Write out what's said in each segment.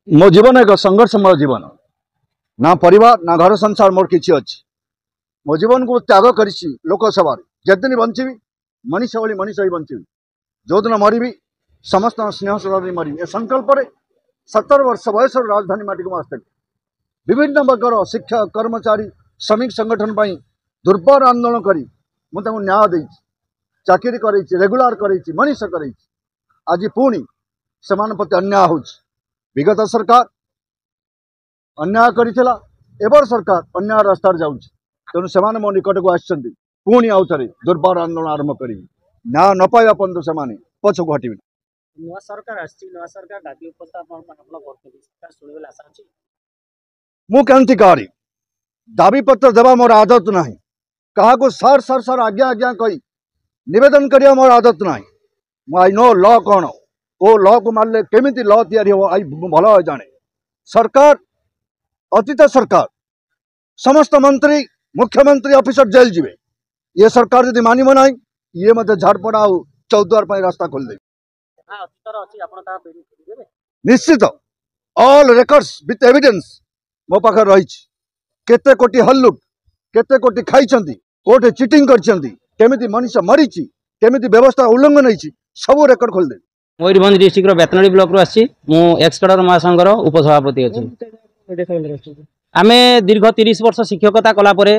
मो जीवन एक संघर्षमय जीवन ना परिवार ना घर संसार मोर किसी अच्छी मो जीवन को त्याग कर लोकसभा जिन बंची मनीष भाई मनीष ही बंची जो दिन मरबी समस्त स्नेह श्रद्धा मरबी ए संकल्प 17 वर्ष बयस राजधानी माटी को आसते विभिन्न वर्गर शिक्षक कर्मचारी श्रमिक संगठन पर दुर्बर आंदोलन करी मुझे न्याय दे चाकरी कर रेगुलर कर मनीष कर आज पुणी से प्रति अन्याय हो विगत सरकार अन्याय करिथिला एबर सरकार अन्याय रास्ता जाऊँ तेणु से मो निकट को आसछन्ति पुणी आउ थे दुर्बार आंदोलन आरंभ करी न्याय न पाइबा पर्यंत से पछकु हटिबे नवा सरकार आछि नवा सरकार दाबी उपस्थापन आपन करथि सरकार सुनिबेला आशा अछि मु केनति कारी दाबी पत्र देवा मोर आदत नाही कहा को सर सर सर आज्ञा आज्ञा कही निवेदन करिया मोर आदत नाही आई नो लॉ कौन ओ लॉ को मानले केमिति लॉ तैयारी हो आई भल जाने सरकार अतीत सरकार समस्त मंत्री मुख्यमंत्री ऑफिसर जेल जीवे ये सरकार यदि मानिब ना ये मत झाड़पड़ा आ चौद्वार रास्ता खोल दे निश्चित ऑल रेकर्ड्स विथ एविडेंस मो पाखे रही केते कोटी हल्लुट केते कोटी खाई कोटे चिटिंग करमिति मनीष मरी केमिति व्यवस्था उल्लंघन होती सब रेकर्ड खोल दे मयूरभंज डिस्ट्रिक्ट बेतनड़ी ब्लॉक रू आसी एक्स कैडर महासंघर उपसभापति अच्छी आम दीर्घ 30 वर्ष शिक्षकता कलापर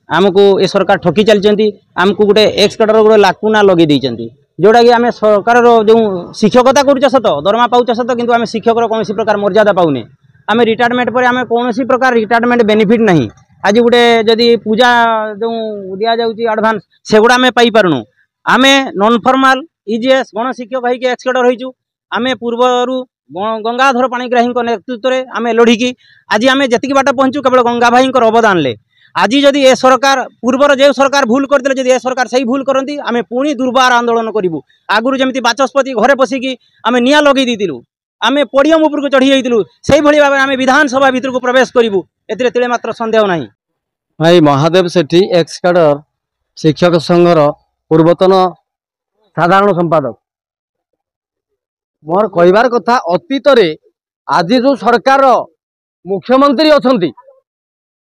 आमको ए सरकार ठकी चलती आमको गोटे एक्स कैडर गोटे लाकुना लगे देती जोटा कि आम सरकार जो शिक्षकता कर सत दरमा पाच सत कि आम शिक्षक कौन प्रकार मर्यादा पाऊने आम रिटायरमेंट पर आम कौन प्रकार रिटायरमेंट बेनिफिट नहीं आज गोटे जदि पूजा जो दि जाऊँगी एडभांस सेगुड़ा आम पाइपारूँ आम नॉन फॉर्मल इजीएस गण शिक्षक होगी एक्स कैडर होइचु आम पूर्वर गंगाधर पाणिग्राही नेतृत्व में आम लड़िकी आज आम जी बाट पहुँचु केवल गंगा भाई अवदान ले आज जदि ए सरकार पूर्वर जो सरकार भूल करते जदि ए सरकार सही भूल करती आम पुणी दुर्बार आंदोलन करूँ आगुरी जमी बाचस्पति घरे पशिकी आम निआ लगे देलु आम पोडियम उपरको चढ़ी जाइलु से भाई भाव आम विधानसभा भितर को प्रवेश करूँ एतिरे मात्र संदेह नहीं भाई महादेव सेठी एक्स कैडर शिक्षक संघर पूर्वतन साधारण संपादक मोर कहबार कथा अतीत आज जो सरकार मुख्यमंत्री अच्छा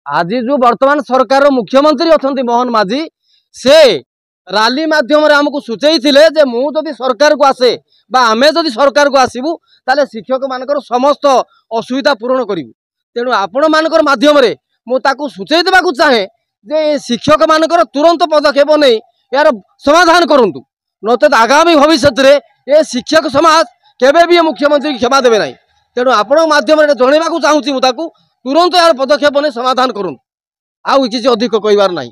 आज जो वर्तमान सरकार मुख्यमंत्री अच्छा मोहन माझी से रैली माध्यम आमको सूचई जे मु जदि सरकार को आसे बा आमे जदि सरकार को आसबू ताले शिक्षक मानकर समस्त असुविधा पूरण करूँ तेणु आपण मानकर माध्यम मुझे सूचई देवाक चाहे जे शिक्षक मानकर तुरंत पदक्षेप नहीं यार समाधान करूँ नचेत आगामी भविष्य में ये शिक्षक समाज केबे भी मुख्यमंत्री क्षमा देवे ना तेणु आपण माध्यम जनवाक चाहूँगी मुझे तुरंत यार पदक्षेप नहीं समाधान करूँ आउ किसी अधिक कहबार नहीं।